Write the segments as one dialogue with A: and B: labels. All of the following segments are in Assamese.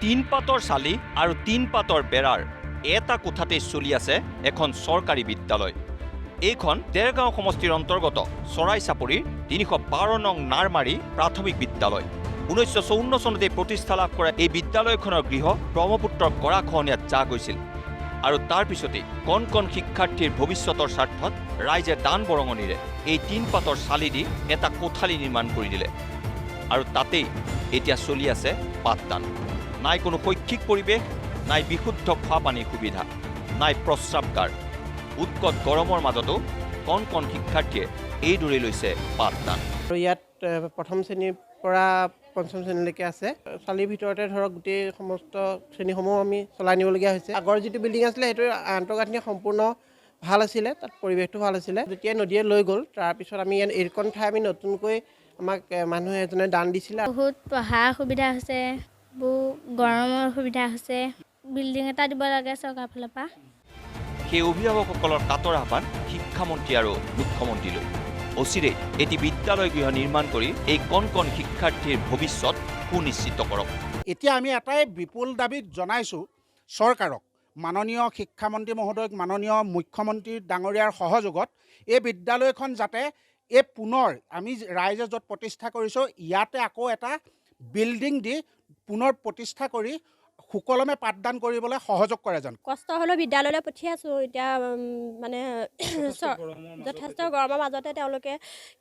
A: तीन पातर चाली और तीन पातर बेरार এটা কোঠাতে চলি আছে এখন চৰকাৰী বিদ্যালয়। এইখন দেৰগাঁও সমষ্টিৰ অন্তৰ্গত চৰাইচাপৰিৰ ৩১২ নং নাৰমাৰী প্ৰাথমিক বিদ্যালয়। 1954 চনতে প্ৰতিষ্ঠা লাভ কৰা এই বিদ্যালয়খনৰ গৃহ ব্ৰহ্মপুত্ৰৰ গৰাখহনীয়াত যা গৈছিল আৰু তাৰ পিছতে কণ কণ শিক্ষাৰ্থীৰ ভৱিষ্যতৰ স্বাৰ্থত ৰাইজে দান বৰঙণিৰে এই তিন পাতৰ চালি দি এটা কোঠালি নিৰ্মাণ কৰি দিলে আৰু তাতেই এতিয়া চলি আছে পাঠদান। নাই কোনো শৈক্ষিক পৰিৱেশ, নাই বিশুদ্ধ খোৱা পানীৰ সুবিধা, নাই প্ৰস্ৰাৱগাৰ। উৎকট গৰমৰ মাজতো কণ কণ শিক্ষাৰ্থীয়ে এইদৰে লৈছে পাঠদান।
B: ইয়াত প্ৰথম শ্ৰেণীৰ পৰা পঞ্চম শ্ৰেণীলৈকে আছে। চালিৰ ভিতৰতে ধৰক গোটেই সমস্ত শ্ৰেণীসমূহ আমি চলাই নিবলগীয়া হৈছে। আগৰ যিটো বিল্ডিং আছিলে সেইটো আন্তঃগাঁথনি সম্পূৰ্ণ ভাল আছিলে, তাত পৰিৱেশটো ভাল আছিলে। যেতিয়া নদীয়ে লৈ গ'ল তাৰপিছত আমি ইয়াত এইকণ ঠাই আমি নতুনকৈ আমাক মানুহ এজনে দান দিছিলে।
C: বহুত পঢ়াৰ সুবিধা হৈছে, বহুত গৰমৰ সুবিধা হৈছে। বিল্ডিং এটা দিব লাগে চৰকাৰৰ ফালৰ পৰা।
A: সেই অভিভাৱকসকলৰ কাটৰ আহ্বান শিক্ষামন্ত্ৰী আৰু মুখ্যমন্ত্ৰীলৈ। অচিৰেই এটি বিদ্যালয় গৃহ নিৰ্মাণ কৰি এই কণ কণ শিক্ষাৰ্থীৰ ভৱিষ্যত সুনিশ্চিত কৰক।
D: এতিয়া আমি এটাই বিপুল দাবী জনাইছোঁ চৰকাৰক, মাননীয় শিক্ষামন্ত্ৰী মহোদয়ক, মাননীয় মুখ্যমন্ত্ৰী ডাঙৰীয়াৰ সহযোগত এই বিদ্যালয়খন যাতে এই পুনৰ আমি ৰাইজে য'ত প্ৰতিষ্ঠা কৰিছোঁ ইয়াতে আকৌ এটা বিল্ডিং দি পুনৰ প্ৰতিষ্ঠা কৰি সুকলমে পাঠদান কৰিবলৈ সহযোগ কৰে যেন।
E: কষ্ট হ'লেও বিদ্যালয়লৈ পঠিয়াইছোঁ। এতিয়া মানে যথেষ্ট গৰমৰ মাজতে তেওঁলোকে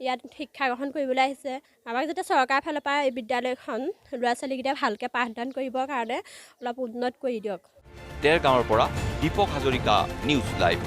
E: ইয়াত শিক্ষা গ্ৰহণ কৰিবলৈ আহিছে। আমাক যাতে চৰকাৰৰ ফালৰ পৰা এই বিদ্যালয়খন ল'ৰা ছোৱালীকেইটাই ভালকৈ পাঠদান কৰিবৰ কাৰণে অলপ উন্নত কৰি দিয়ক।
A: দেৰগাঁৱৰ পৰা দীপক হাজৰিকা, নিউজ লাইভ।